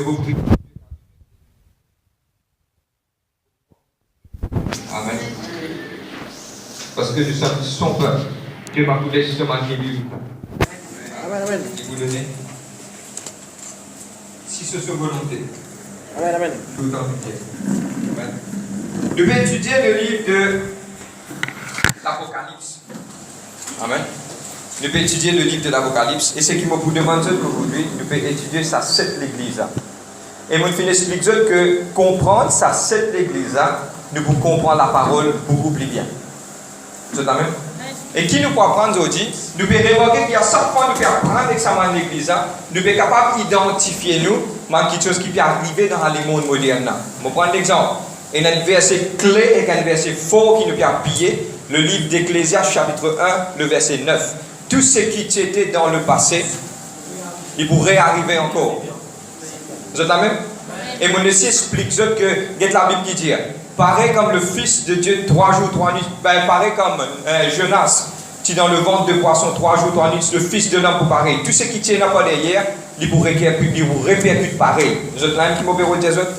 Je vous prie. Amen. Parce que nous sommes son peuple. Dieu m'a voulu justement guérir. Amen, amen. Et vous donner. Si c'est sa volonté. Amen, amen. Tout en amen. Nous vais étudier le livre de l'Apocalypse. Amen. Nous vais étudier le livre de l'Apocalypse. Et ce qui me vous demande aujourd'hui, nous vais étudier ça 7 l'église. Et moi, je explique que comprendre ça 7 l'église, nous pouvons comprendre la parole beaucoup plus bien. Vous êtes amen? Et qui nous peut apprendre aujourd'hui, nous pouvons remarquer qu'il y a chaque fois que nous pouvons apprendre avec ça dans l'église, nous sommes capables d'identifier nous, quelque chose qui peut arriver dans le monde moderne. Je vais prendre l'exemple. Il y a un verset clé et un verset fort qui nous peut appuyer. Le livre d'Ecclésiaste, chapitre 1, le verset 9. Tout ce qui était dans le passé, il pourrait arriver encore. Vous êtes amen? Et mon essai explique que il y a la Bible qui dit, pareil comme le Fils de Dieu 3 jours, 3 nuits, pareil comme Jonas, qui dans le ventre de poisson 3 jours, 3 nuits, le Fils de l'homme pour pareil. Tout ce qui tient pas derrière, il vous répercute pareil. Vous êtes là qui m'opère des autres?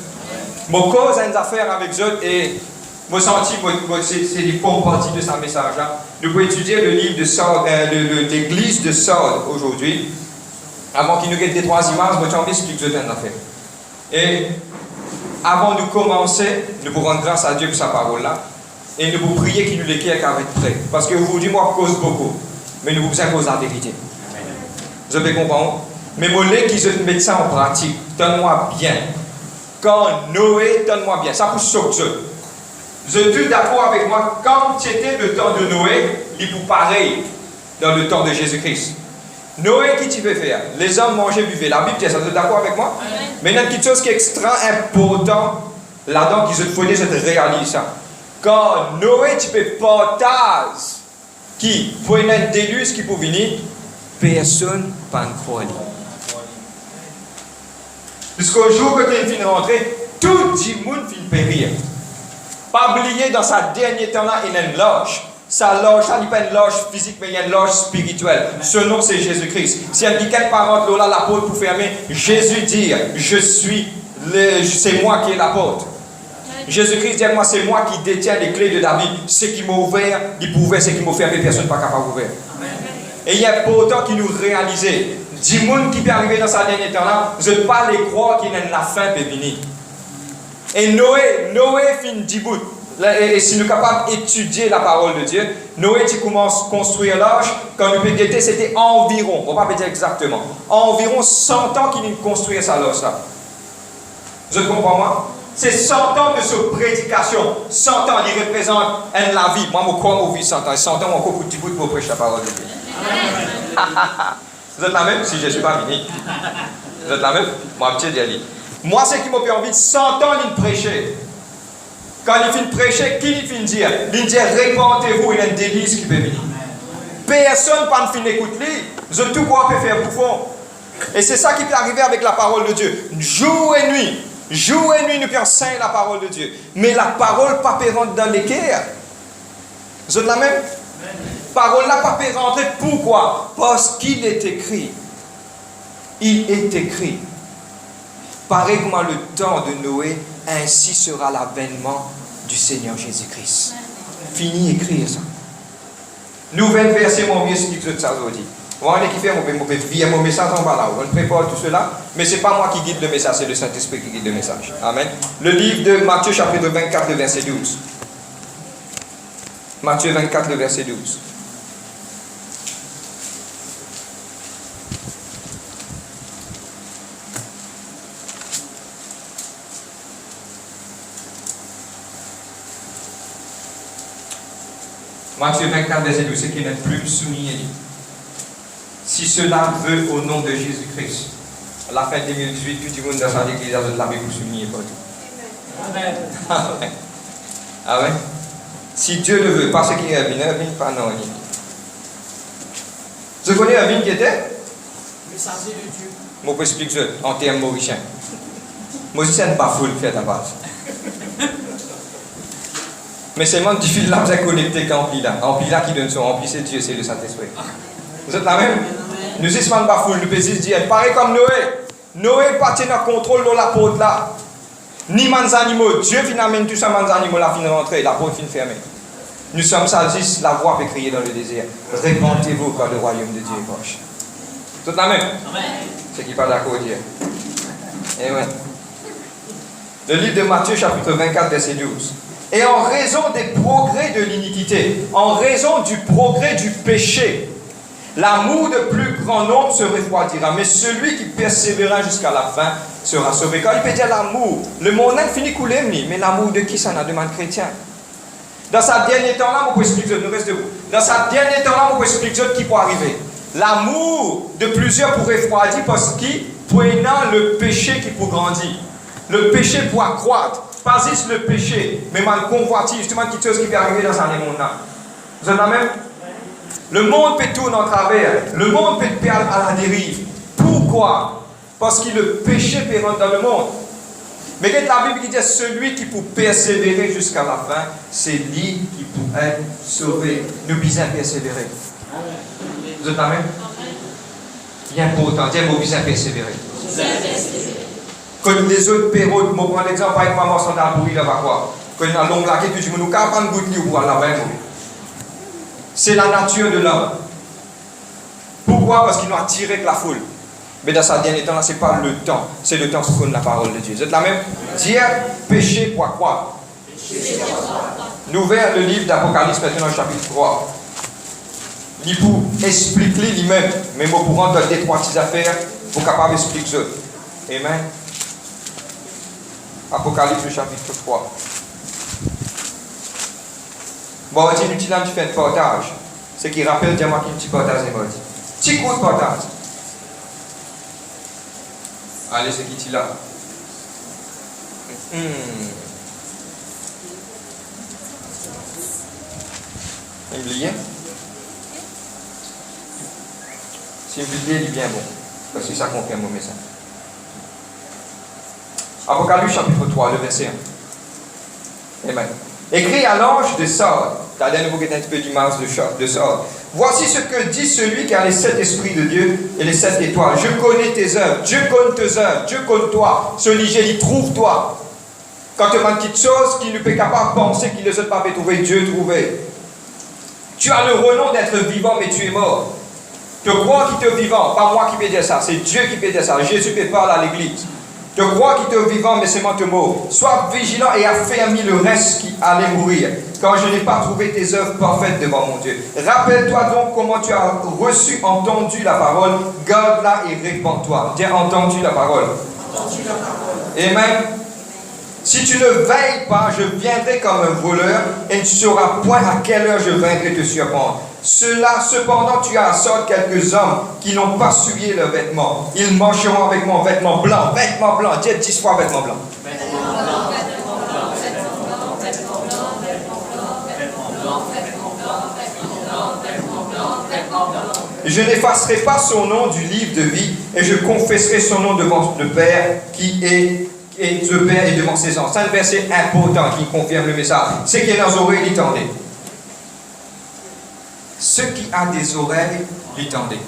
Mon cause a une affaire avec eux et moi senti, c'est les bonnes parties de ce message-là. Nous pouvons étudier le livre de l'église de Sardes aujourd'hui. Avant qu'il nous guette des 3 images, moi j'en explique une affaire. Et avant de commencer, nous vous rendre grâce à Dieu pour sa parole-là. Et nous vous prier qu'il nous l'éclaire avec prêt. Parce que aujourd'hui, moi, je cause beaucoup. Mais nous vous impose la vérité. Vous avez compris? Mais moi, qui je mets ça en pratique, donne-moi bien. Quand Noé, donne-moi bien. Ça pour sauter. Vous êtes d'accord avec moi? Quand c'était le temps de Noé, il est pareil dans le temps de Jésus-Christ. Noé, qui tu veux faire? Les hommes mangeaient, buvaient. La Bible dit ça, vous êtes d'accord avec moi? Mais il y a quelque chose qui est extra important là-dedans, qui faut déjà réaliser ça. Quand Noé, tu peux partager, qui, pour une déluge qui peut venir, personne ne va croire. Jusqu'au jour que tu es fini de rentrer, tout le monde finit périr. Pas oublier, dans sa dernière temps-là, il y a une loge. Sa loge, ça n'est pas une loge physique, mais il y a une loge spirituelle. Ce nom, c'est Jésus-Christ. Si elle dit quelque part là, la porte pour fermer, Jésus dit, c'est moi qui est la porte. Jésus-Christ dit, moi, c'est moi qui détiens les clés de David. Ce qui m'a ouvert, il pouvait, ce qui m'a fermé, personne n'est pas capable d'ouvrir. Et il y a pourtant qui nous réaliser. 10 personnes qui peuvent arriver dans sa dernière temps-là, je ne peux pas les croire qu'il y a la fin peut venir. Et Noé finit 10 bouts. Et si nous sommes capables d'étudier la parole de Dieu, Noé, tu commences à construire l'arche. Quand nous peut guetter, c'était environ, on ne va pas dire exactement, environ 100 ans qu'il a construit sa loge là. Vous comprenez moi? C'est 100 ans de sa prédication. 100 ans, il représente la vie. Moi, je crois que je vis 100 ans. 100 ans, je encore pour 10 bouts pour prêcher la parole de Dieu. Vous êtes la même? Si je ne suis pas fini. Vous êtes la même? Moi, petit Diali. Moi, c'est qui m'a envie de 100 ans, il prêcher. Quand il finit de prêcher, qui il finit de dire? Il dit, répandez-vous, il y a une délice qui peut venir. Personne ne finit d'écouter. Je tout quoi peut faire pour fond. Et c'est ça qui peut arriver avec la parole de Dieu. Jour et nuit. Jour et nuit, nous pouvons enseigner la parole de Dieu. Mais la parole pas peut rentrer dans les cœurs. Vous êtes la même? Parole là pas peut rentrer. Pourquoi? Parce qu'il est écrit. Il est écrit. Pareil comme le temps de Noé, ainsi sera l'avènement du Seigneur Jésus-Christ. Fini écrire ça. Nouvelle verset, mon vieux, ce que ça aujourd'hui. On va qui fait mon message en bas là. On prépare tout cela. Mais ce n'est pas moi qui guide le message, c'est le Saint-Esprit qui guide le message. Amen. Le livre de Matthieu, chapitre 24, le verset 12. Matthieu 24, le verset 12. Matthieu 24, verset 12, c'est qu'il n'est plus soumis. Si cela veut au nom de Jésus-Christ, à la fin de 2018, tout le monde dans sa église de la Bible soumis pas tout. Amen. Amen. Amen. Si Dieu le veut, parce qu'il y a un vin, pas non. Je connais un vin qui était Messager de Dieu. Moi, je peux expliquer en termes mauriciens. Moi, je ne pas fou le faire à base. Mais c'est le fil là, vous êtes connecté qu'en pile là. En pile là qui donne son rempli, c'est Dieu, c'est le Saint-Esprit. Vous êtes la même? Nous ne sommes pas fous, nous pouvons dire, pareil comme Noé. Noé pas tenir contrôle de la porte là. Ni les animaux. Dieu finalement tout ça, les animaux là fin rentrer, la porte fin fermée. Nous sommes ça juste, la voix peut crier dans le désert. Répentez-vous car le royaume de Dieu est proche. Tout la même. C'est qui pas d'accord dire. Et ouais. Le livre de Matthieu chapitre 24 verset 12. Et en raison des progrès de l'iniquité, en raison du progrès du péché, l'amour de plus grand nombre se refroidira, mais celui qui persévérera jusqu'à la fin sera sauvé. Quand il peut dire l'amour, le monde n'a fini couler, mais l'amour de qui ça n'a demande chrétien? Dans sa dernier temps-là, on peut expliquer, nous restons debout. Dans sa dernier temps-là, on peut expliquer qui peut arriver. L'amour de plusieurs pourrait refroidir parce qu'il prenant le péché qui peut grandir. Le péché pour accroître. Pas juste le péché, mais mal convoitir, justement, quelque chose qui peut arriver dans un monde-là. Vous êtes là même? Le monde peut tourner en travers. Le monde peut perdre à la dérive. Pourquoi? Parce que le péché peut rentrer dans le monde. Mais quand la Bible dit celui qui peut persévérer jusqu'à la fin, c'est lui qui peut être sauvé. Nous besoin persévérer. Vous êtes là même? Il est important, nous besoin persévérer. Comme les autres périodes, je prends l'exemple avec maman sans d'abourir, là, quoi. Quand il y a un long laqué, tu dis, nous ne pouvons pas goûter pour aller là-bas. C'est la nature de l'homme. Pourquoi? Parce qu'il nous a tiré avec la foule. Mais dans sa dernier temps, ce n'est pas le temps. C'est le temps pour qu'on ait la parole de Dieu. Vous êtes là même? Dire péché pour croire. Nous ouvrons le livre d'Apocalypse maintenant, chapitre 3. Il pour expliquer lui-même. Mais moi, pour rentrer dans des trois petites affaires, pour capable d'expliquer ça. Amen. Apocalypse chapitre 3. Bon, c'est inutile de faire un partage. Ce qui rappelle, dis-moi qu'il y a un petit partage. Petit coup de partage. Allez, c'est qui là? Oublié? Si oublié, il est bien bon. Parce que ça confirme mon message. Apocalypse chapitre 3, le verset 1. Amen. Écrit à l'ange de Sardes, t'as un nouveau qui est un petit peu d'image de Sardes. Voici ce que dit celui qui a les 7 esprits de Dieu et les 7 étoiles. Je connais tes œuvres, Dieu connaît tes œuvres, Dieu connaît toi. Celui il trouve toi. Quand tu as une petite chose qui ne peut capable penser qu'il ne peut pas trouver, Dieu trouver. Tu as le renom d'être vivant, mais tu es mort. Tu crois qu'il est vivant, pas moi qui peux dire ça, c'est Dieu qui peut dire ça. Jésus peut parler à l'église. Tu crois qu'il est vivant, mais c'est moi te mort. Sois vigilant et affermis le reste qui allait mourir, quand je n'ai pas trouvé tes œuvres parfaites devant mon Dieu. Rappelle-toi donc comment tu as reçu, entendu la parole, garde-la et répands-toi. Dis entendu la parole. Entendu la parole. Amen. Si tu ne veilles pas, je viendrai comme un voleur et tu ne sauras point à quelle heure je viendrai te surprendre. Cela, cependant, tu as à sorte quelques hommes qui n'ont pas souillé leurs vêtements. Ils marcheront avec mon vêtement blanc. Vêtement blanc. Dis 10 fois vêtement blanc. Je n'effacerai pas son nom du livre de vie et je confesserai son nom devant le Père qui est le Père et devant ses anges. C'est un verset important qui confirme le message. Ce qui est dans les oreilles, l'étendez. Ceux qui ont des oreilles, l'étendez.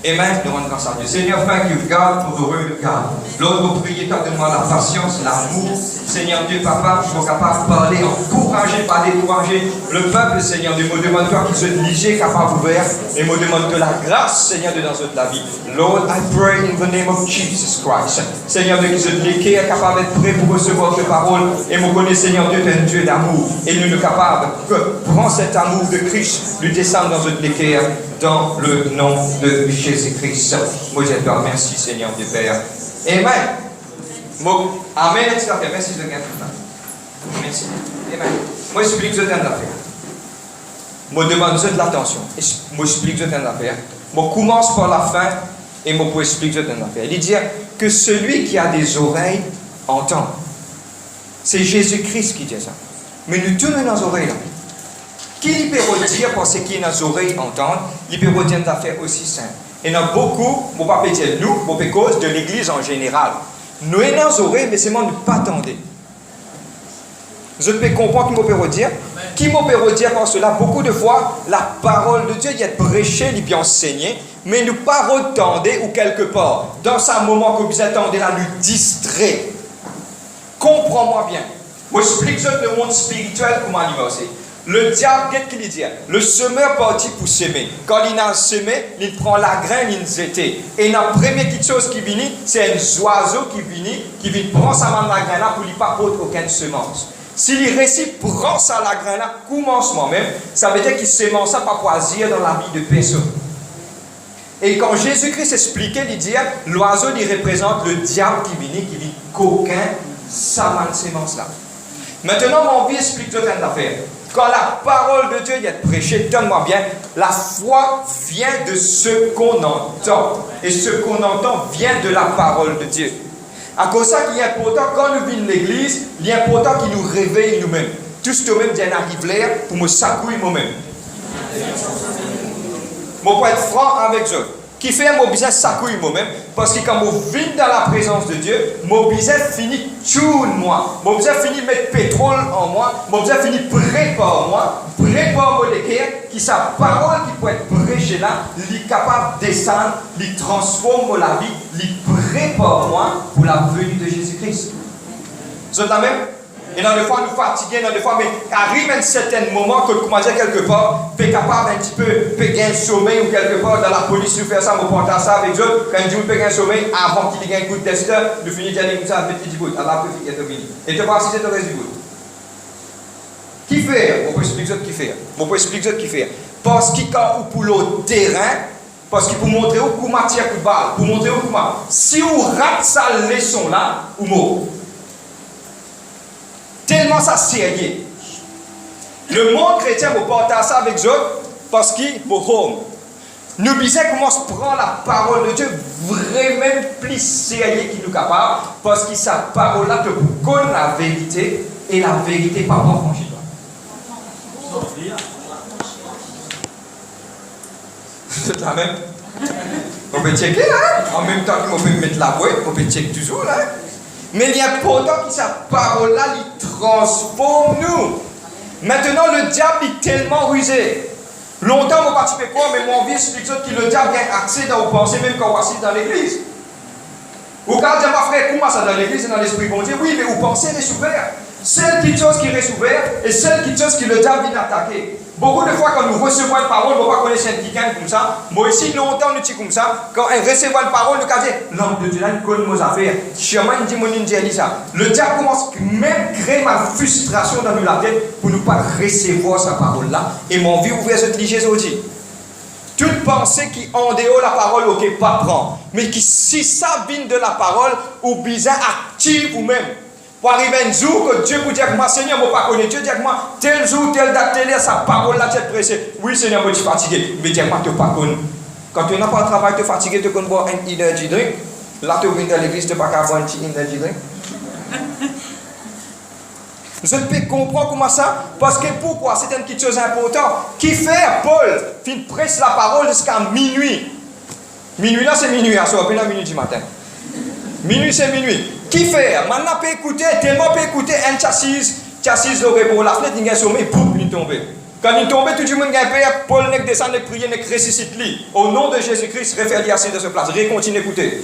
Amen. Nous rendons grâce à Dieu. Seigneur, thank you, God, pour heureux le God. Lord, vous priez, donne-moi la patience, l'amour. Seigneur Dieu, Papa, je suis capable de parler, encourager, pas décourager le peuple, Seigneur Dieu. Me demande-toi qu'ils soient légers, capables d'ouvrir. Et me demande de la grâce, Seigneur Dieu, dans toute la vie. Lord, I pray in the name of Jesus Christ. Seigneur Dieu, qu'ils soient légers, capables d'être prêts pour recevoir tes paroles. Et me connais, Seigneur Dieu, tu es un Dieu d'amour. Et nous sommes capables que prends cet amour de Christ, lui descendre dans notre cœur, dans le nom de Jésus-Christ. Moi, je te remercie, Seigneur Dieu Père. Amen. Amen. Merci de gagner. Merci. Amen. Moi, j'explique ce temps d'affaires. Moi, demande de l'attention. Moi, j'explique ce temps d'affaires. Moi, commence par la fin et moi, pour expliquer ce temps d'affaires. Il dit que celui qui a des oreilles entend. C'est Jésus-Christ qui dit ça. Mais nous tournons nos oreilles là. Qui peut dire pour ce qui est dans les oreilles entendre, il peut dire des affaires aussi simples. Et il y en a beaucoup, je ne peux pas dire nous, mais cause de l'Église en général. Nous sommes dans les oreilles, mais c'est moi ne pas attendre. Je peux comprendre qui peut dire. Qui peut dire par cela, beaucoup de fois, la parole de Dieu, il y a prêché, il peut enseigner, mais nous pas retendre ou quelque part, dans ce moment que vous attendez là, nous distrait. Comprends-moi bien. Je vous explique le monde spirituel, comment il va aussi. Le diable, qu'est-ce qu'il dit? Le semeur partit pour s'aimer. Quand il a semé, il prend la graine, il zète. Et la première petite chose qui vient, c'est un oiseau qui vient prendre sa main de la graine là pour lui pas porter aucune semence. S'il réussit, prend ça la graine là, commencement même, ça veut dire qu'il sémence ça pas poisir dans la vie de personne. Et quand Jésus-Christ expliquait, il dit, l'oiseau, il représente le diable qui vient coquin, sa main de sémence là. Maintenant, mon vie explique toute une affaire. Quand la parole de Dieu est prêchée, donne-moi bien, la foi vient de ce qu'on entend. Et ce qu'on entend vient de la parole de Dieu. À cause de ça qu'il est important, quand nous venons de l'église, il est important qu'il nous réveille nous-mêmes. Tout ce même bien arrive là pour me secouer moi-même. Je peux être franc avec eux. Qui fait mon business secouer moi-même, parce que quand je viens dans la présence de Dieu, mon business finit tout moi. Mon business finit mettre pétrole en moi, mon business finit préparer moi, prépare le cœur, qui sa parole qui peut être prêchée là, il est capable de descendre, il transforme la vie, il prépare moi pour la venue de Jésus-Christ. C'est la même? Et dans les fois, nous fatiguons, dans les fois, mais arrive un certain moment que, comment dire, quelque part, tu es capable un petit peu de gagner un sommeil ou quelque part dans la police, nous faire ça, nous porter ça avec eux. Quand tu peux gagner un sommeil, avant qu'il gagne un coup de testeur, nous finissons d'aller comme ça avec petit bout. Alors, après, il est fini. Et tu vois si c'est le reste du bout. Qui fait? On peut expliquer qui fait. On peut expliquer qui fait. Parce qu'il quand pour le terrain, parce qu'il pour montrer où comment tirer coup de balle, pour montrer où comment. Si on rate sa leçon là, ou mort. Tellement ça sérieux. Le monde chrétien vous porte ça avec eux parce qu'il vous home. Nous disons comment se prend la parole de Dieu vraiment plus sérieux qu'il nous capable parce que sa parole là te connaît la vérité et la vérité pas pour franchir. C'est la même. On peut checker là. En même temps qu'on peut mettre la boîte, on peut checker toujours là. Mais il y a pourtant que sa parole-là, il transforme nous. Maintenant, le diable est tellement rusé. Longtemps, on participait quoi, mais mon vie explique que le diable a accès dans vos pensées, même quand on assiste dans l'église. Vous regardez, ma frère, comment ça dans l'église et dans l'esprit bon Dieu? Oui, mais vous pensez est ouvert. Seule petite chose qui reste ouverte et seule petite chose qui le diable vient attaquer. Beaucoup de fois, quand nous recevons une parole, nous ne pouvons pas connaître un qui comme ça. Moi aussi, longtemps, nous sommes comme ça. Quand on reçoit une parole, nous disons, l'homme de Dieu, là, il connaît nos affaires. Chemin, il dit, mon dit ça. Le diable commence même à créer ma frustration dans la tête pour ne pas recevoir sa parole-là. Et mon vie ouverte, cette ligesse aussi. Toute pensée qui en dehors de la parole, ok, pas prendre. Mais qui, si ça vient de la parole, ou bizarre, active vous-même. Pour arriver un jour que Dieu vous dit que moi, Seigneur, je ne pas connaître Dieu, dit que moi, tel jour, telle date, telle heure, sa parole là, tu es pressé. Oui, Seigneur, je suis fatigué. Mais dis-moi, tu n'es pas connu. Quand tu n'as pas de travail, tu es fatigué, tu connais boire un energy drink. Là, tu viens de l'église, tu n'as pas qu'à boire un petit energy drink. Je peux comprendre comment ça? Parce que pourquoi? C'est une petite chose importante. Qui fait Paul, il presse la parole jusqu'à minuit. Minuit là, c'est minuit, ça va à minuit du matin. Minuit, c'est minuit. Qui fait? Maintenant, peut écouter, tellement peut écouter un chassis l'aurait pour la fenêtre, il a sommeil, boum, il est tombé. Quand il est tombé, tout le monde a payé, Paul n'est descend, n'est prié, n'est ressuscite lui. Au nom de Jésus-Christ, réfère-lui à de ce place. Continue d'écouter.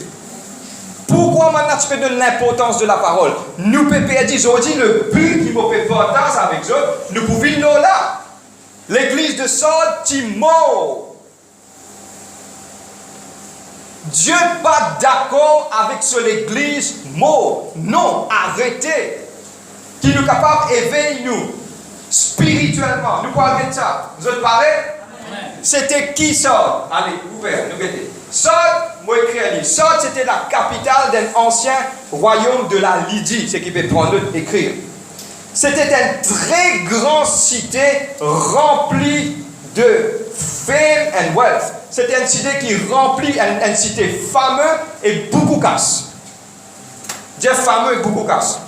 Pourquoi maintenant tu fais de l'importance de la parole? Nous, PPA dit aujourd'hui, le but qui m'a fait partage avec eux, nous pouvons nous là. L'église de Baltimore. Dieu n'est pas d'accord avec ce l'église mort. Non, arrêtez. Qui nous capable d'éveiller nous spirituellement. Nous parlons de ça. Vous êtes parlé? C'était qui ça? Allez, ouvert, nous mettez. Ça, moi écrit ça, c'était la capitale d'un ancien royaume de la Lydie. C'est qui peut prendre écrire. C'était une très grande cité remplie de fame and wealth. C'était une cité qui remplit une cité fameuse et beaucoup casse. Dieu fameux et beaucoup casse.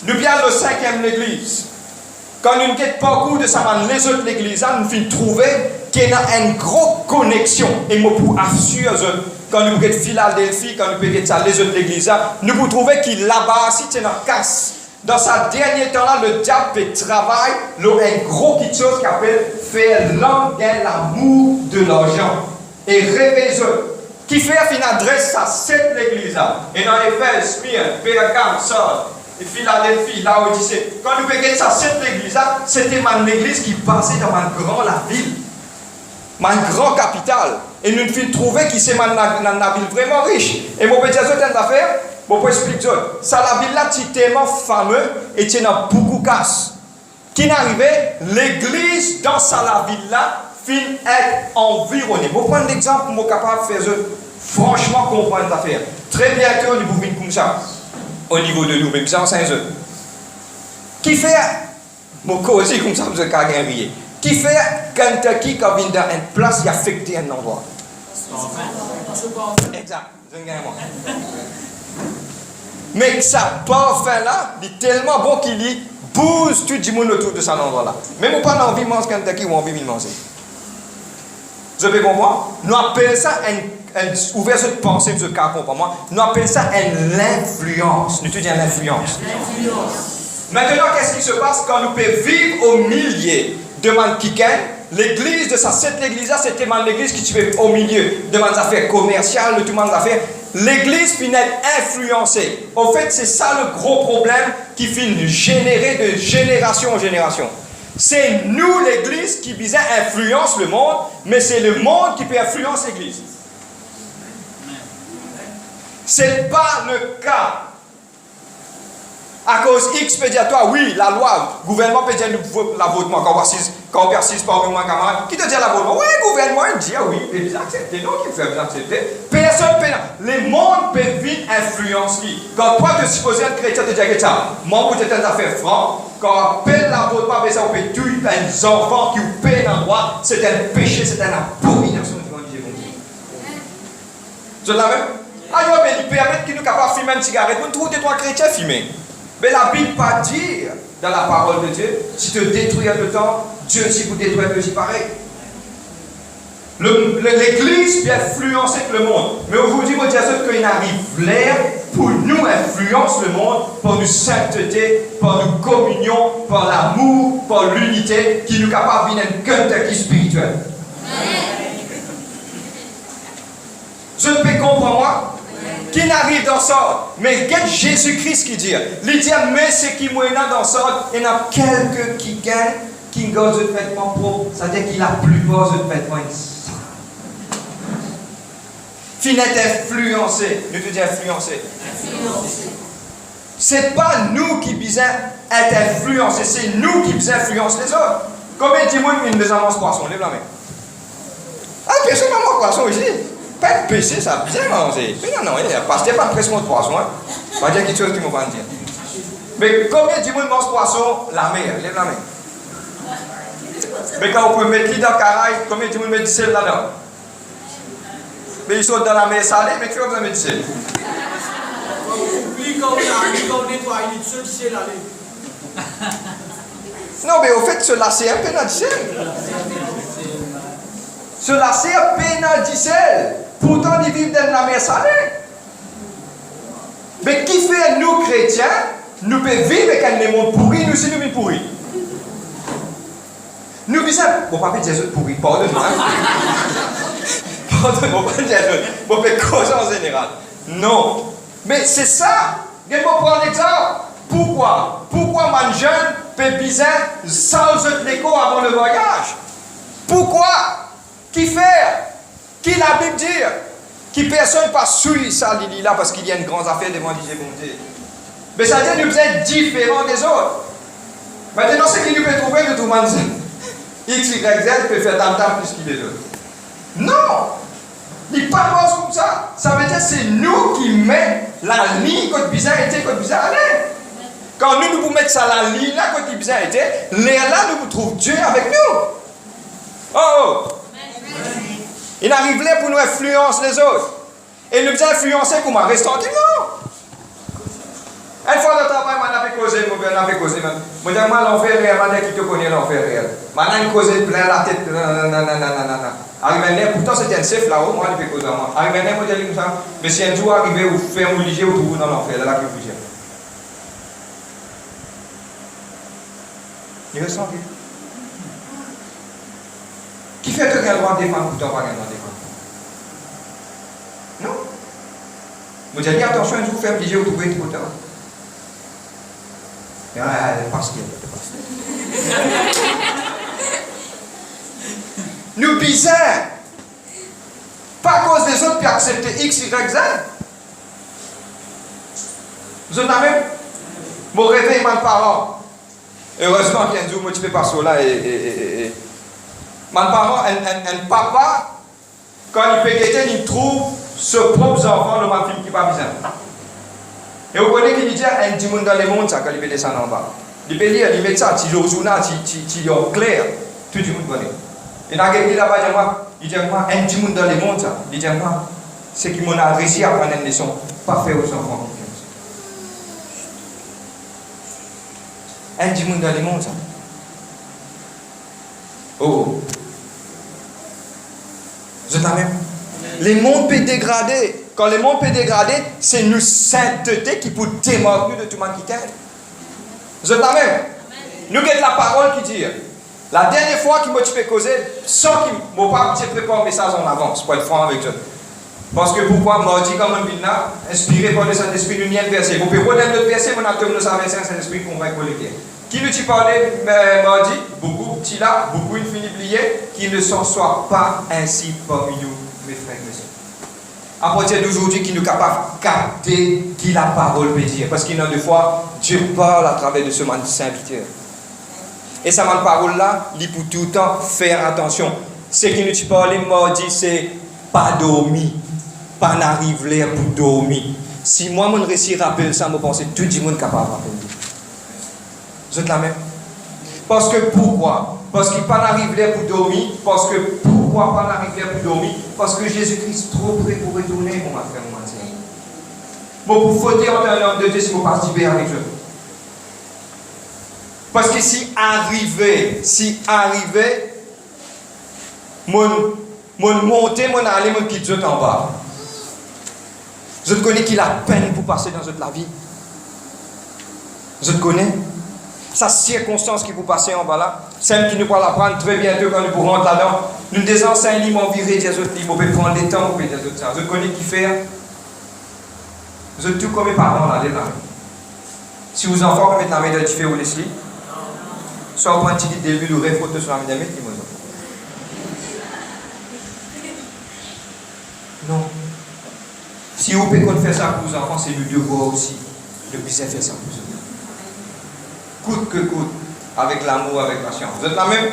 Nous bien le 5e l'église. Quand nous ne parcours de ça, les autres églises, nous finissons trouver qu'il y a une grosse connexion. Et moi, pour assurer, quand nous sommes Philadelphie, quand nous sommes les autres églises, nous pouvons trouver qu'il là-bas, si tu es dans casse, Dans sa dernier temps-là, le diable fait travail, un gros quelque chose qui appelle faire l'engain l'amour de l'argent. Et réveiller qui fait une adresse à cette église-là. Et dans Éphèse, Smyrne, Pérgame, Sardes, et Philadelphie, Laodicée. Quand nous regardons ça, cette église-là, c'était une église qui passait dans une grande ville. Une grande capitale. Et nous nous trouver qui c'est une ville vraiment riche. Et mon petit Dieu, t'as affaire, mon petit explique ça. La ville-là, c'est tellement fameux et c'est dans beaucoup de casse. Qui n'arrivait, l'église dans la ville-là, fin être environnée. Je prends l'exemple pour être capable de faire franchement comprendre l'affaire. Très bientôt, nous pouvons comme ça. Au niveau de nous, même ça, c'est un qui fait, mon cause comme ça, vous avez gagné. Qui fait Kentucky quand vient dans une place, il affecte un endroit. Exact, je gagne moi. Mais ça, parfum là, il est tellement bon qu'il y bouge tout le monde autour de cet endroit-là. Même si on n'a pas envie de manger Kentucky ou envie de manger. Vous avez compris? Nous appelons ça une ouverture de pensée, vous avez compris moi. Nous appelons ça l'influence. Nous disons l'influence. Maintenant, qu'est-ce qui se passe quand nous pouvons vivre au milieu de Mankiken? L'église de ça, cette église-là, c'était l'église qui tu au milieu de mes affaires commerciales, de tout mes affaires. L'église finit influencée. En fait, c'est ça le gros problème qui finit générer de génération en génération. C'est nous, l'église, qui bizarre influence le monde, mais c'est le monde qui peut influencer l'église. Ce n'est pas le cas. À cause X peut dire toi, oui, la loi, le gouvernement peut dire l'avortement, quand on persiste par un camarade. Qui te dit l'avortement? Oui, le gouvernement il dit oui, il peut accepter, non, il fait accepter. Personne ne peut. Le monde peut vite influencer. Quand toi, tu es supposé être chrétien, tu dis que ça. Moi, vous êtes un affaire franc. Quand on appelle l'avortement, on peut tuer des enfants qui ont payé un droit. C'est un péché, c'est une abomination devant Dieu. Je l'avais. Alors, il permet que nous capables de fumer une cigarette. Vous trouvez des trois chrétiens fumer. Mais la Bible pas dire dans la parole de Dieu, si tu détruis le temps, Dieu si vous détruisez aussi pareil. L'église peut influencer le monde. Mais aujourd'hui, vous dites qu'il arrive l'air pour nous influencer le monde par notre sainteté, par notre communion, par l'amour, par l'unité, qui nous capable de une Kentucky spirituelle. Je ne peux comprendre moi. Qui n'arrive dans ça, mais quel Jésus-Christ qui dit, il dit, mais ce qui est dans ça, il y en a quelques qui gagnent, qui gardent le vêtement propre, c'est-à-dire qu'il a plus beau de vêtement. Finet influencé, nous te dis influencé. C'est pas nous qui bisons être influencés, c'est nous qui bisons influencer les autres. Combien de monde une des amances poissons, lève la main. Ah, personne n'a pas poisson ici. Pas de péché, ça a bien mangé. Mais non, parce qu'il n'y a pas de pression de poisson. On va dire quelque chose qui ne va pas dire. Mais combien de monde mange poisson? La mer, lève la main. Mais quand on peut mettre l'île dans le caraï, combien de monde met du sel là-dedans? Mais ils sont dans la mer salée, mais tu vas besoin de mettre du sel. Oublie quand on nettoie, il est seul qui sait l'aller. Non, mais au fait, cela c'est un peu dans du sel. Cela c'est un peu dans du sel. Pourtant, ils vivent dans la mer salée. Mais qui fait nous chrétiens, nous pouvons vivre avec un monde pourri, nous aussi nous sommes pourris. Nous disons, bon, pas Jésus pourri, pardonne-moi. Pardonne-moi, pas Jésus, bon, mais cause en général. Non. Mais c'est ça. Je vais prendre l'exemple. Pourquoi? Pourquoi mon jeune peut bizarre sans l'écho avant le voyage? Pourquoi? Qui fait? Qui la Bible dit? Qui personne pas suit ça, là, parce qu'il y a une grande affaire devant Dieu. Mais ça veut dire que nous sommes différents des autres. Maintenant, ce qui nous peut trouver de tout le monde, X, Y, Z peut faire tam-tam plus qu'il les autres. Non! Il n'est pas pense comme ça. Ça veut dire que c'est nous qui mettons la ligne quand bizarre était, quand bizarre allait. Quand nous pouvons mettre ça la ligne là, quand bizarre était, là, nous trouvons Dieu avec nous. Oh! Il arrive là pour nous influencer les autres. Et nous devons influencer comment? Restons tranquillement. Une fois de travail, on avait causé, moi, l'enfer réel, qui te connaît l'enfer réel. Maintenant, il causait plein la tête. Arrivé là, pourtant c'était un chef là-haut, moi, il fait cause à moi. Arrivé là, moi, je dis comme ça. Mais si un jour arrivé, vous faites un religieux, vous trouvez dans l'enfer, là, que vous dites. Il ressent plus. Qui fait que tu as le droit de défendre ou tu n'as pas le droit de défendre? Non. Vous avez dit attention, je vous fais obliger vous trouver trop tard. Parce qu'il y a nous bizarres. Pas à cause des autres qui acceptent X, Y, Z. Vous êtes la même? Mon réveil, mes parents. Heureusement qu'il y a un jour, moi, tu peux pas sur là et. Mes parents, un papa, quand il peut guetter, il trouve ses propres enfants, le même film qui pas bizarre. Et vous connaissez qu'il dit, un petit monde dans le monde, ça, quand il peut descendre en bas. Il peut lire, il met ça, il journal, il est clair, tout le monde connaît. Et dans quelqu'un là-bas, il dit, moi, un petit monde dans le monde, ça. Il dit, moi, c'est qui m'a réussi à prendre une leçon, pas faire aux enfants. Un petit monde dans le monde, ça. Oh. Vous êtes la même? Le monde peut dégrader. Quand le monde peut dégrader, c'est une sainteté qui peut démarrer de tout le monde qui t'aime. Vous êtes la même? Nous avons la parole qui dit. La dernière fois qu'il m'a fait causer, sans qu'il m'a pas préparé un message en avance, pour être franc avec Dieu. Parce que pourquoi m'a dit comme un bina, inspiré par le Saint-Esprit, nous n'y a un verset. Vous pouvez retenir notre verset, mon acteur nous savons un Saint-Esprit qu'on va collecter. Qui nous parlait, m'a dit, beaucoup petit là, beaucoup il finit oublier, qu'il ne s'en soit pas ainsi parmi nous, mes frères et mes sœurs. À partir d'aujourd'hui, qui nous capable de capter qui la parole peut dire. Parce qu'il y a deux fois, Dieu parle à travers de ce man serviteur. Et ça man parole là, il faut tout le temps faire attention. Ce qui nous parle, m'a dit, c'est pas dormir, pas n'arriver pour dormir. Si moi, mon récit rappelle ça, je pense que tout le monde est capable de rappeler. Vous êtes la même? Parce que pourquoi? Parce qu'il pas n'arriver pour dormir. Parce que pourquoi pas n'arriver pour dormir? Parce que Jésus-Christ est trop près pour retourner, mon frère, mon frère. Bon, pour fauter en tant que de Dieu, si vous participez avec Dieu. Parce que si arrivé, mon monter, mon aller, mon quitte en bas. Je connais qu'il a peine pour passer dans la vie. Je connais. Sa circonstance qui vous passez en bas là, celle qui nous va l'apprendre très bientôt quand nous pourrons rentrer là-dedans. Nous des enseignants, ils m'ont viré des autres livres, on peut prendre des temps pour des autres ça. Je connais qui faire. Je tout comme mes parents là, les là. Si vos enfants mettent la main dans le feu ou les slip, soit au point de ticket début, ou photo sur la main de qui m'ont non. Si vous pouvez faire ça pour vos enfants, c'est le devoir aussi de bien faire ça pour vous. Coûte que coûte, avec l'amour, avec la patience. Vous êtes la même?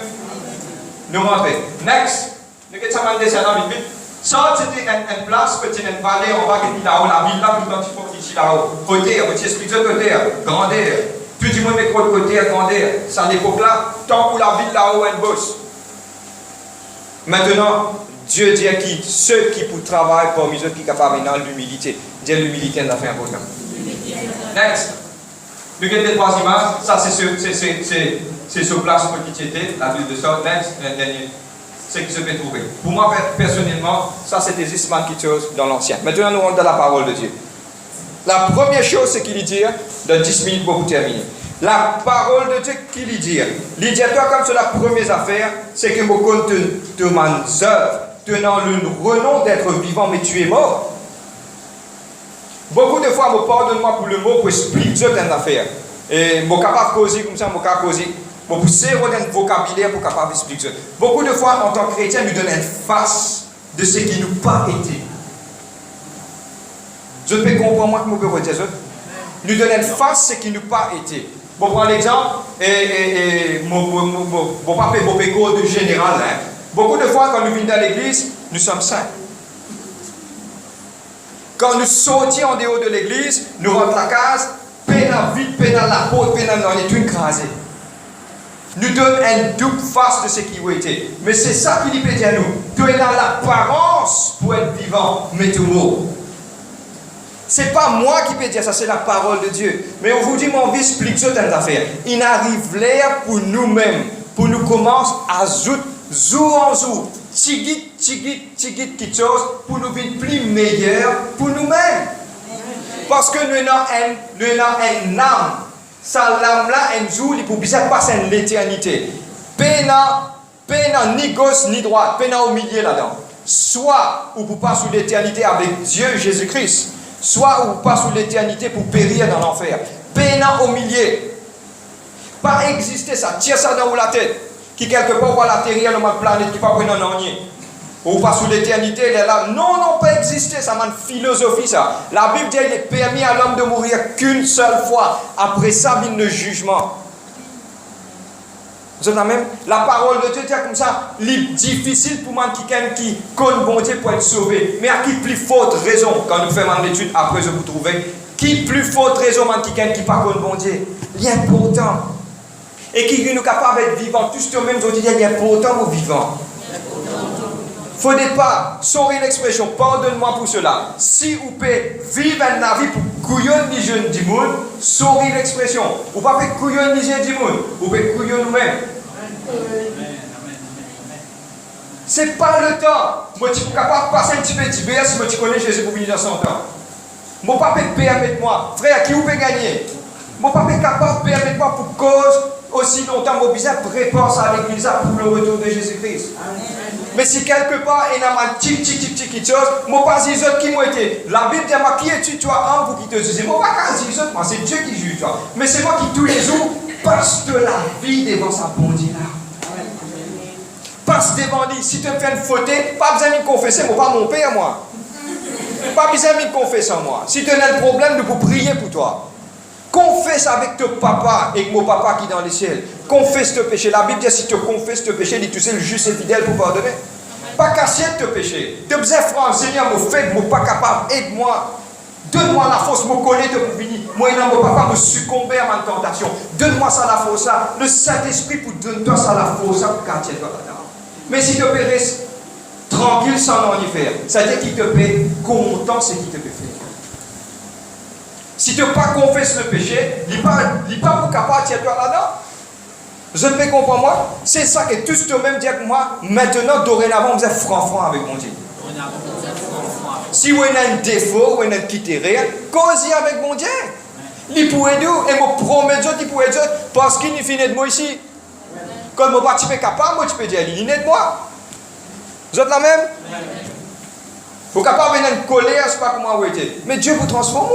Nous rentrons. Next, nous avons des scénarios vite. Ça, c'était une place, petite une vallée, on va gagner là-haut, la ville là, tout le temps, il faut ici là-haut. Côté, on va expliquer côté, grandeur. Tout le monde est côté, grandeur. C'est à l'époque là, tant que la ville là-haut, elle bosse. Maintenant, Dieu dit à qui? Ceux qui pour travailler parmi eux qui sont capables dans l'humilité. Dieu l'humilité est un affaire importante. Next. Nous avons des trois images. Ça, c'est sur place petite était, la ville de Salt. Next, ce qui se peut trouver. Pour moi, personnellement, ça, c'est des isman qui chose dans l'ancien. Maintenant, nous rentrons dans la parole de Dieu. La première chose, c'est qu'il dit, dans 10 minutes pour vous terminer. La parole de Dieu qui lui dit, toi comme c'est la première affaire, c'est que mon compte te œuvre, tenant le renom d'être vivant, mais tu es mort. Beaucoup de fois, je pardonne-moi pour le mot pour expliquer une affaire. Et je suis capable de causer comme ça, je suis capable de causer. Je suis pousser un vocabulaire pour capable d'expliquer. Beaucoup de fois, en tant que chrétien, nous donnons une face de ce qui nous pas été. Je peux comprendre moi que je peux redire ça. Nous donnons une face de ce qui nous pas été. Bon, prends l'exemple, mon papa est mon péco de général. Hein. Beaucoup de fois, quand nous venons dans l'église, nous sommes saints. Quand nous sortions en dehors de l'église, nous rentrons la case, peine à vide, peine à la peau, peine à on est tout écrasé. Nous donne une double face de ce qui a été. Mais c'est ça qu'il dit à nous. Tu es dans l'apparence pour être vivant, mais tu es mort. Ce n'est pas moi qui peux dire ça, c'est la parole de Dieu. Mais aujourd'hui, mon vie explique cette affaire. Il arrive l'air pour nous-mêmes, pour nous commencer à zout, jour en jour, tigit, quelque chose, pour nous vivre plus meilleurs pour nous-mêmes. Parce que nous avons une âme. sa lame là, un jour, il peut bien passer en l'éternité. Pena ni gauche ni droite, pena au milieu là-dedans. Soit ou pour passer sous l'éternité avec Dieu, Jésus-Christ, soit ou pas sous l'éternité pour périr dans l'enfer. Pena au milieu. Pas exister ça, tire ça dans la tête. Qui quelque part va l'atterrir dans ma planète, qui pas prendre un onier. Ou pas sous l'éternité, elle est là. Non, pas exister, ça m'a une philosophie ça. La Bible dit qu'il est permis à l'homme de mourir qu'une seule fois. Après ça, vient le jugement. Vous avez même la parole de Dieu dit comme ça, il difficile pour moi qui connaît bon Dieu pour être sauvé. Mais à qui plus forte raison, quand nous faisons une étude, après je vous trouvez, qui plus forte raison qui ne pas connaît bon Dieu. Il est important. Et qui est capable d'être vivant. Tout ce même aujourd'hui, il est important au vivant. Il ne faut pas, sorry l'expression, pardonne-moi pour cela. Si vous pouvez vivre une vie pour couillonner les jeunes du monde, sorry l'expression. Vous ne pouvez pas couillonner les jeunes du monde, vous pouvez couillonner nous-mêmes. Ce n'est pas le temps. Moi, je suis capable de passer un petit peu de BS si je connais Jésus pour venir dans son temps. Je ne peux pas permettre moi. Frère, qui vous peut gagner? Je ne peux pas capable de permettre moi pour cause aussi longtemps. Je besoin de préparer ça à l'église pour le retour de Jésus-Christ. Mais si quelque part, il y a un petit chose, je ne peux pas dire les autres qui m'ont été. La Bible dit, qui es-tu, toi, pour qui te juge? Je ne peux pas dire les autres, moi, c'est Dieu qui juge, toi. Mais c'est moi qui, tous les jours, passe de la vie devant sa bonté là. Passe devant lui. Si tu me fais une faute, pas besoin de me confesser, moi, pas mon père, moi. Pas besoin de me confesser, moi. Si tu as un problème, nous pouvons prier pour toi. Confesse avec ton papa et mon papa qui est dans les ciels. Confesse tes péchés. La Bible dit si tu confesses tes péchés, tu sais le juste et fidèle pour pardonner. Pas casser tes péchés. Tu as besoin de Seigneur, mon faible, mon pas capable, aide-moi. Donne-moi la force, me connaître pour venir. Moi et mon papa me succomber à ma tentation. Donne-moi ça la force là. Le Saint-Esprit pour donner-toi ça la force là pour quartier toi là-dedans. Mais si tu peux rester tranquille sans en y faire, ça veut dire qu'il te paie content ce qu'il te peut faire. Si tu n'as pas confessé le péché, il n'est pas capable de tirer toi là-dedans. Je ne me comprends moi. C'est ça que tous toi-même disent que moi, maintenant, dorénavant, vous êtes franc avec mon Dieu. Si vous avez un défaut, vous avez un quitté rien, causez avec mon Dieu. Il pourrait dire, et me promet Dieu, il pourrait dire, parce qu'il n'est fini de moi ici. Quand je ne suis pas capable, moi, tu peux dire, il est de moi. Vous êtes la même? Vous êtes capable de une colère, je ne sais pas comment vous êtes. Mais Dieu vous transforme.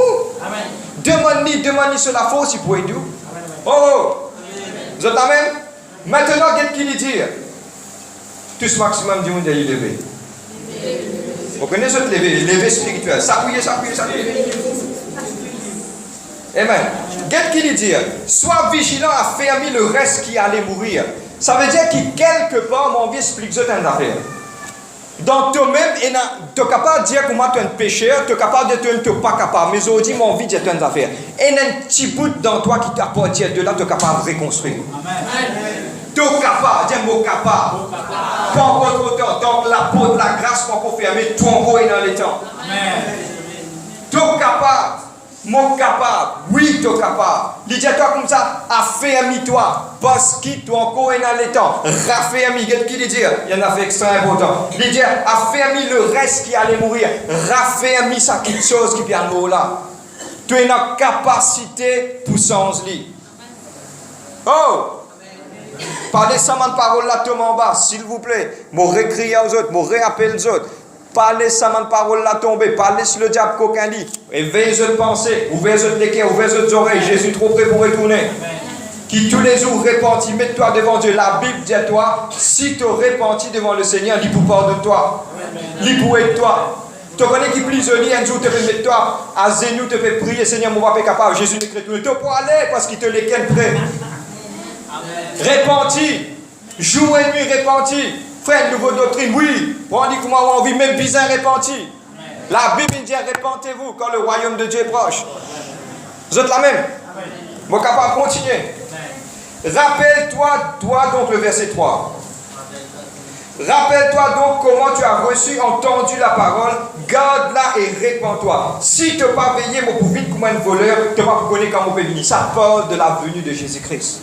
Demande-lui sur la force, il pourrait dire. Oh! Vous êtes la même? Maintenant, qu'est-ce qu'il dit? Tous maximum du monde est levé. Vous connaissez ce lever spirituel. S'appuyer. Amen. Qu'est-ce qu'il dit? Sois vigilant à fermer le reste qui allait mourir. Ça veut dire que quelque part, mon vie explique certaines affaires. Donc toi-même, tu es capable de dire que moi tu es un pécheur, tu es capable de dire que tu n'es pas capable. Mais aujourd'hui, mon vie, c'est une affaire. Et il y a un petit bout dans toi qui t'appartient de là, tu es capable de reconstruire. Tu es capable, dis le mot capable. Pas encore trop tard. Donc la peau de la grâce pour confirmer, toi encore est dans les temps. Tu es capable. Mon capable, oui, tu es capable. Dis-toi comme ça, affermis-toi, parce que tu encore est dans les temps. Raffermis, qu'est-ce qu'il dit? Il y en a fait extrêmement important. Il dit, affermis le reste qui allait mourir. Raffermis ça, quelque chose qui vient de là. Tu es dans capacité pour changer. Oh! Parlez seulement de parole là, tout en bas, s'il vous plaît. Je récris aux autres, je réappelle aux autres. Parlez seulement de parole là tomber, parlez sur le diable qu'aucun dit. Éveillez votre pensée, ouvrez votre cœur, ouvrez votre oreilles. Jésus trop près pour retourner. Qui tous les jours repentit, mets-toi devant Dieu. La Bible dit à toi, si tu repentis devant le Seigneur, il pour pardonner-toi. Il pour aider-toi. Tu connais qui prisonnier, un jour tu peux mettre toi à genoux, tu peux prier, Seigneur, mon papa est capable. Jésus n'écrit tout. Tu peux aller parce qu'il te les ken prêt. Repentis. Jour et nuit repentis. Frère, nouvelle doctrine, oui. On dit comment on vit, même bizarre repenti. La Bible dit repentez-vous quand le royaume de Dieu est proche. Vous êtes la même. Vous êtes capable de continuer. Rappelle-toi, donc le verset 3. Rappelle-toi donc comment tu as reçu, entendu la parole, garde-la et répands-toi. Si tu n'as pas veillé, mon pauvre, comme un voleur, tu n'as pas connu comment on peut venir. Ça parle de la venue de Jésus-Christ.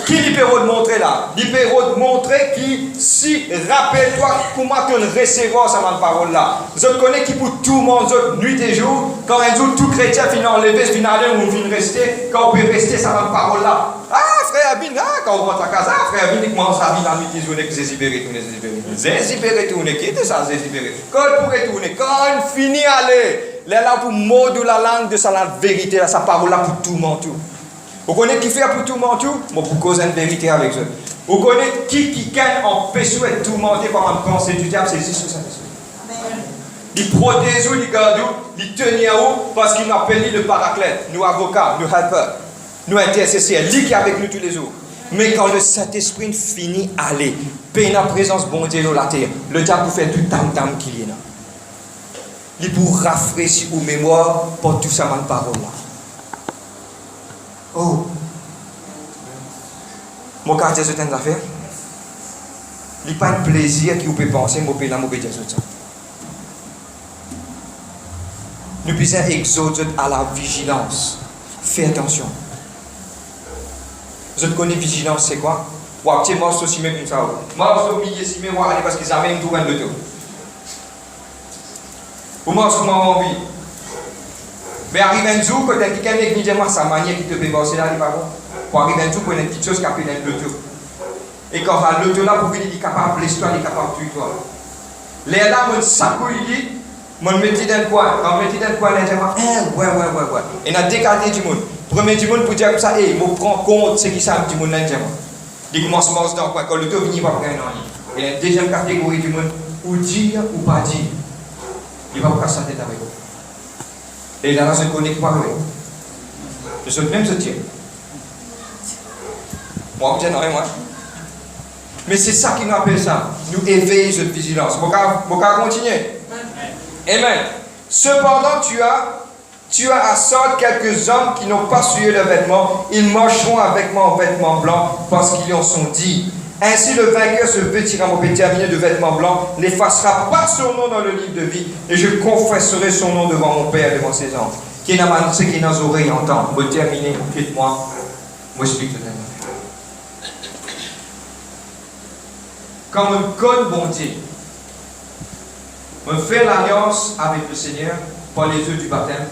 Qui l'hypéro de montrer là? L'hypéro de montrer qui, si, rappelle-toi comment tu recevoir cette parole là. Je connais qui pour tout le monde, nuit et jour, quand un jour tout chrétien finit enlevé, finit aller ou finit rester, quand on peut rester cette parole là. Ah, frère Abin, quand on rentre à casa, frère Abin, il commence à vivre la nuit et jour, que zésibéré tourner, zésibéré tourner, qui est ça, zésibéré? Quand on pourrait tourner, quand on finit aller, là pour moduler la langue de sa vérité, là, sa parole là pour tout le monde, tout. Vous connaissez qui fait pour tout le monde tout? Moi, pour causer une vérité avec eux. Vous connaissez qui gagne en péché et tout monter par une pensée du diable, c'est juste ça. Il protège, il garde, il tenir où parce qu'il m'appelle le paraclète, nous avocats, nous helpers, nous intercesseurs, lui qui est avec nous tous les jours. Mais quand le Saint-Esprit finit à aller, paye la présence bon Dieu dans la terre, le diable pour faire tout tam-tam qu'il y a là. Il pour rafraîchir aux mémoires pour tout ça, ma parole là. Oh, mon quartier c'est une affaire. Il n'y a pas de plaisir qui vous peut penser, mon pays là, mon pays c'est ça. Nous puissions exhorter à la vigilance. Fais attention. Je te connais vigilance, c'est quoi? Ou un petit morceau si même comme ça. Morceau milieu si même parce qu'ils avaient une tourelle de tout. Ou morceau moi envie. Mais arrive un jour, quand quelqu'un qui dit moi sa manière qui te fait bosser là, il va bon. Pour arriver un jour, pour une petite chose qui appelle l'auto. Et quand l'auto là, pour qu'il est capable de l'histoire, il est capable de tuer toi. Les là, mon sacouille, mon métier dans le coin. Quand métier dans le coin, il dit ouais. Et on a décalé du monde. Premier du monde pour dire comme ça, je prends compte ce qui savent du monde là, il commence à manger dans le coin. Quand l'auto vient, il va prendre un an. Et la deuxième catégorie du monde, ou dire ou pas dire. Il va pas sa tête avec vous. Et là, je ne connais pas avec. Je suis même ce type. Moi, je ne moi. Mais c'est ça qui nous appelle ça. Nous éveiller cette vigilance. Je vais continuer. Amen. Cependant, tu as à sorte quelques hommes qui n'ont pas souillé leurs vêtements. Ils marcheront avec moi en vêtements blancs parce qu'ils en sont dits. Ainsi, le vainqueur se vêtira, mon terminé de vêtements blancs, n'effacera pas son nom dans le livre de vie, et je confesserai son nom devant mon Père, devant ses anges. Qui n'a pas annoncé, qui n'a pas oreilles entend. Me terminer, quitte-moi. Moi, je explique tout à l'heure. Quand on connaît bon Dieu, on fait l'alliance avec le Seigneur par les yeux du baptême,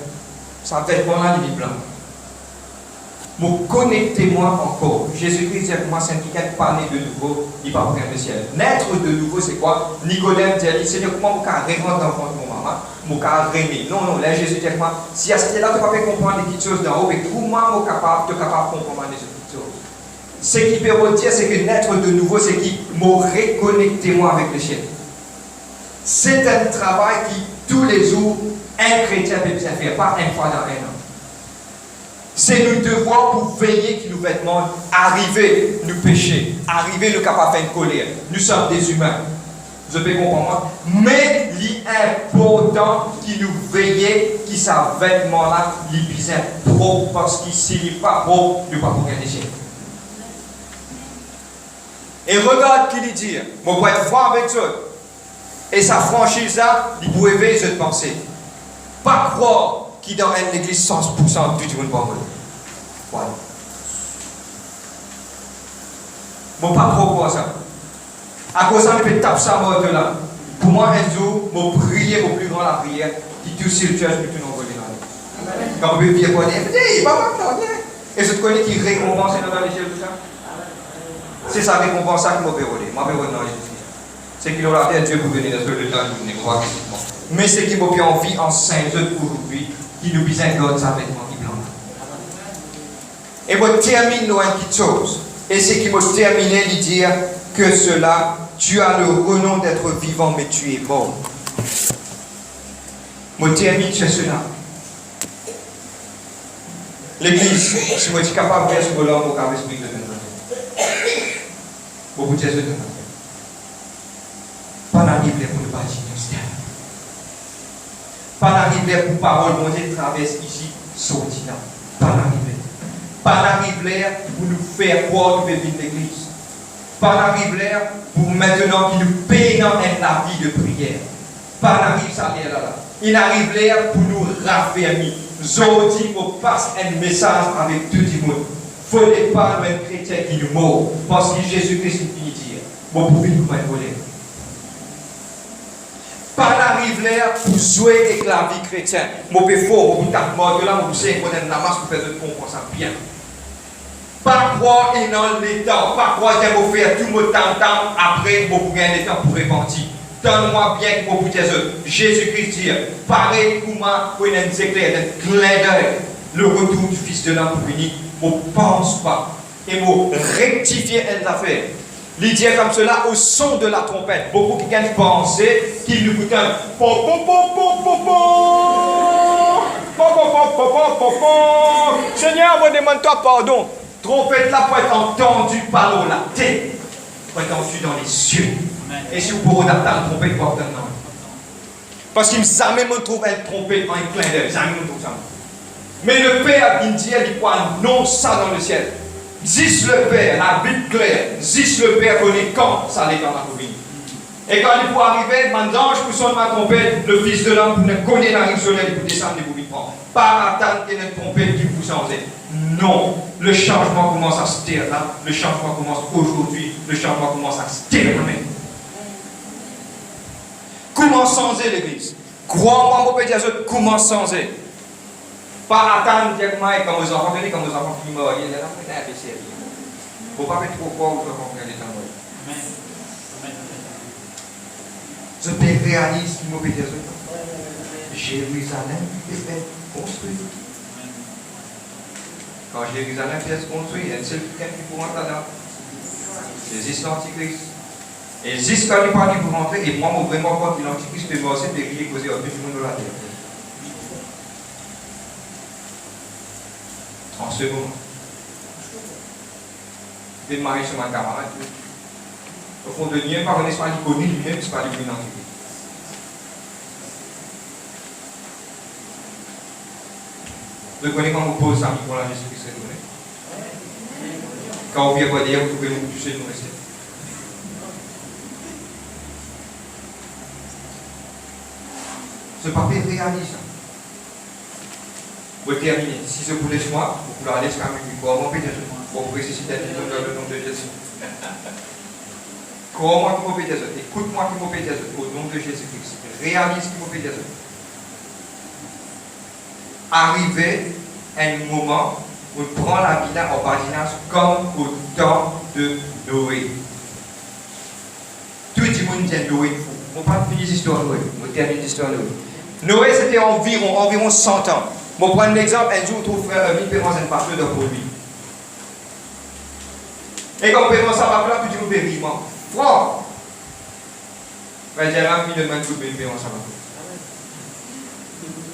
ça vêtement-là, il est blanc. Connectez-moi encore. Jésus-Christ dit à moi, c'est quelqu'un qui parle de nouveau, il va prendre le ciel. Naître de nouveau, c'est quoi? Nicodème dit, Seigneur, comment je vais rentrer dans mon maman? Je vais aimer. Non, là, Jésus dit à moi, si à ce là tu ne peux pas comprendre les petites choses d'en haut, mais comment tu es capable de comprendre les petites choses? Ce qui peut dire, c'est que naître de nouveau, c'est qui me reconnectez-moi avec le ciel. C'est un travail qui, tous les jours, un chrétien peut bien faire, pas une fois dans un an. C'est nous devoir pour veiller que nos vêtements arriver nous pécher, arriver nous capable de faire une colère. Nous sommes des humains. Vous peux comprendre? Mais il est important que nous veillions que ces vêtements-là, ils puissent être propres parce que s'il n'est pas propre, nous ne pouvons pas déchirer. Et regarde ce qu'il dit. On peut être franc avec eux. Et sa franchise là, il peut éveiller cette pensée. Pas croire qui dans une église 100% du monde va mourir. Voilà. Bon, pas trop quoi ça. À cause de ça, je peux taper ça mort de là. Pour moi, un jour, je prier au plus grand la prière, qui touche le church, mais tout le monde va aller. Quand on veut bien voir, il va pas bien. Et je te connais qui récompense dans les cieux, tout ça. C'est sa récompense qui m'a verrouillé. Moi, je dans les cieux. C'est qu'il aura été Dieu pour venir dans le temps de nous. Mais ce qui m'a bien envie en Saint-Eudes aujourd'hui, qui nous besoin de God avec moi qui blanc. Et je termine dans une petite chose. Et c'est qui m'a terminé de dire que cela, tu as le renom d'être vivant, mais tu es mort. Je termine sur cela. L'église, si je suis capable de faire ce que l'homme au esprit de Dieu. Pour vous dire ce que pas d'arriver pour ne pas dire. Pas d'arriver pour parole, mon Dieu traverse ici, sorti là. Pas d'arriver. Pas d'arriver pour nous faire croire que nous vivons l'église. Pas d'arriver pour maintenant qui nous payons la vie de prière. Pas d'arriver ça là. Il arrive là pour nous raffermir. Aujourd'hui, on passe un message avec tout le monde. Il ne faut pas un chrétien qui nous mord, parce que Jésus-Christ est fini dire. Bon, pour nous, voler. Pas l'arrive là pour jouer avec la vie chrétienne. Mon père fort, mon tape mort, là, mon poussé, mon namas, pour faire de comprendre ça bien. Pas croire dans les temps, pas croire qu'il faut faire tout mon temps, après, vous pouvez gagner le temps pour repentir. Donne-moi bien que vous pouvez dire, Jésus-Christ dit, pareil comment, pour une éclair, un clin d'œil, le retour du Fils de l'homme pour venir, vous ne pensez pas, et vous rectifiez une affaire. Il dit comme cela au son de la trompette. Beaucoup qui viennent penser qu'il nous coûte un Seigneur, me demande-toi pardon. Trompette là pour être entendue par la tête, pour être entendue dans les cieux. Et si vous pouvez adapter la trompette pour entendre. Parce qu'il jamais me trouve une trompette en un clin d'œil. Jamais me trouve ça. Mais le Père il dit, il croit non ça dans le ciel. Dis le Père, la Bible claire, dis le Père connaît quand ça allait dans la vie. Et quand il faut arriver, maintenant je vous sonne ma trompette, le Fils de l'homme ne connaît la rive soleil pour descendre et vous prendre. Pas attendre qu'il y ait une trompette qui vous change. Non, le changement commence à se taire là, le changement commence aujourd'hui, le changement commence à se taire même. Comment changer l'église? Crois-moi, mon Père Jésus, comment changer? Pas attendre directement et quand vos enfants viennent, quand vos enfants finissent, il y a un peu sérieux. Il ne faut pas faire trop fort ou faire comprendre les temps. Je réalise ce qui m'a fait Jérusalem est construite. Quand Jérusalem est construite, il y a un seul qui pour rentrer là. C'est l'Antichrist. Et jusqu'à lui parler pour rentrer, et moi, vraiment, quand l'Antichrist peut passer, de crier causer au tout le monde de la terre. En ce moment, je vais marier sur ma camarade. Au fond de Dieu, par un espace connu lui-même, c'est pas lui-même l'Antichrist. Vous connaissez quand vous posez ça pour la Jésus-Christ retourné. Quand vous vient pas dire, vous pouvez nous toucher, nous rester. Ce papier réalise ça. Vous terminez. Si je voulais moi, vous pouvez aller jusqu'à minuit. Comment peut-être vous pouvez ressusciter le nom de Jésus. Comment qui m'obéit Jésus. Écoute-moi qui m'obéit Jésus. Au nom de Jésus-Christ. Réalise qui m'obéit Jésus. Arrivé un moment où on prend la vie en paginage comme au temps de Noé. Tout le monde dit Noé fou. On ne va pas finir l'histoire de Noé. On termine l'histoire de Noé. Noé, c'était environ 100 ans. Bon, prendre l'exemple, un jour, on trouve frère Pérance un pasteur de produit. Et quand Pérance ça va là, tu dis au périment. Froid. Mais j'ai rempli de main de Pérance ça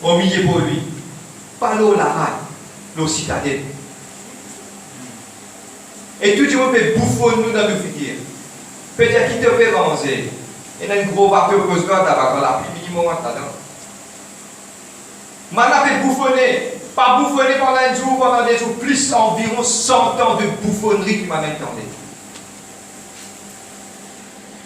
va. Au milieu pour lui. Pas l'eau la raille, l'eau citadelle. Et tout le monde peut bouffer nous dans le figuier. Peut-être qu'il te fait avancer. Et dans un gros bateau que je dois avoir la pluie minimum là-dedans. Maintenant, fait bouffonner, pas bouffonner pendant un jour, pendant des jours, plus environ 100 ans de bouffonnerie qui m'a entendu.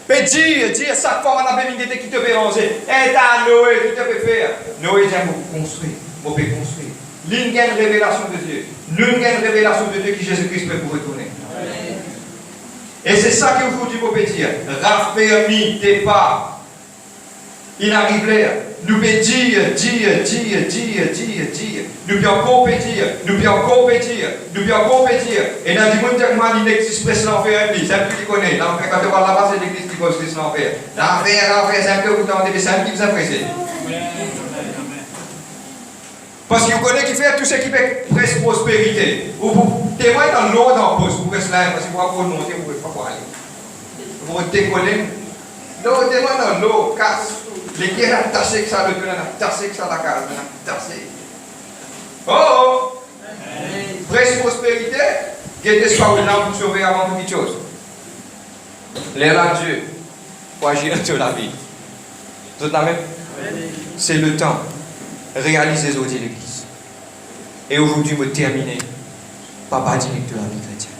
Mais dire chaque fois qu'on a besoin de qui te fait ranger, et t'as Noé, qui te fait faire. Noé, j'aime beaucoup construire, on peut construire. L'une gagne révélation de Dieu, l'une gagne révélation de Dieu qui Jésus-Christ peut vous retourner. Et c'est ça que vous peut dire, raffermis tes pas. Il arrive là, nous pouvons dire, nous pouvons compétir, Et dans le monde, il n'existe presque l'enfer, c'est un peu qui connaît. L'enfer, quand tu vois là-bas, c'est l'église qui construit l'enfer. L'enfer, c'est un peu vous tentez, mais c'est un peu qui vous apprécie. Parce que vous connaissez qui fait tout ce qui fait presque prospérité. Vous témoignez dans l'eau, dans le poste, vous restez là, parce que vous pouvez monter, vous ne pouvez pas aller. Vous décollez. L'eau, témoignez dans l'eau, casse. Les guerres ont tassé que ça, le tunnel a tassé que ça, la case, on a tassé. Oh! Presque prospérité, guettez ce qu'on a pour sauver avant toute chose. L'air à Dieu, pour agir sur la vie. Vous êtes la même? C'est le temps. Réalisez aujourd'hui l'église. Et aujourd'hui, me terminer. Papa directeur de la vie chrétienne.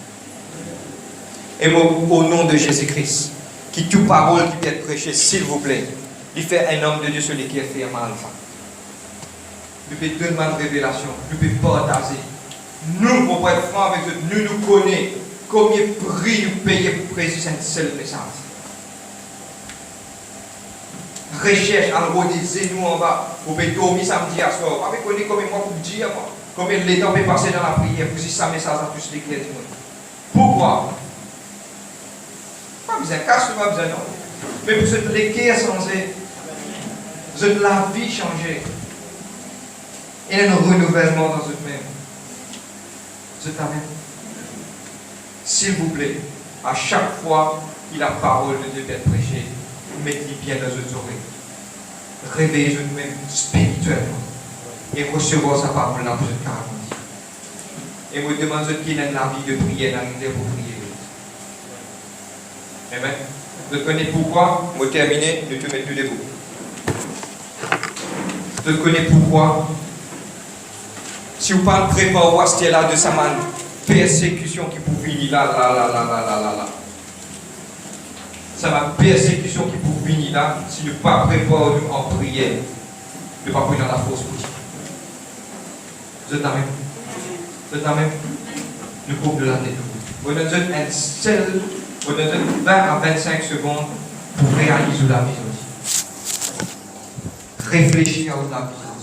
Et au nom de Jésus-Christ, qui toute parole qui peut être prêchée, s'il vous plaît, il fait un homme de Dieu celui qui est fait mal. Il peut donner une révélation, il peut partager. nous, pour être franc avec eux, nous connaissons combien de prix nous payons pour préciser une seule message. Recherche, en redisez nous en bas, pour payer dormir samedi à soir. Pas connaître combien moi pour dire, combien de temps peut passer dans la prière pour si ça message à tous les clés du monde. Pourquoi? Pas besoin de casse, pas besoin non. Mais pour cette l'équerre changée, cette la vie changée, il y a un renouvellement dans eux-mêmes. Je t'amène. S'il vous plaît, à chaque fois que la parole de Dieu est prêchée, mettez bien dans vos oreilles. Réveillez vous-même spirituellement et recevoir sa parole là pour votre garantie. Et vous demandez qu'il ait la vie de prière dans l'unité pour prier. Amen. Vous connaissez pourquoi? Vous terminez, nous te mettons debout. Vous connaissez pourquoi? Si vous parlez préparer c'était là de sa main persécution qui peut venir là. Ça va persécution qui peut venir là si nous ne pas préparer en prière, ne pas prendre dans la force politique. Vous êtes la même. Nous coupons de la tête. Vous donne un seul, vous donne 20 à 25 secondes pour réaliser la vision. Réfléchir à la vision.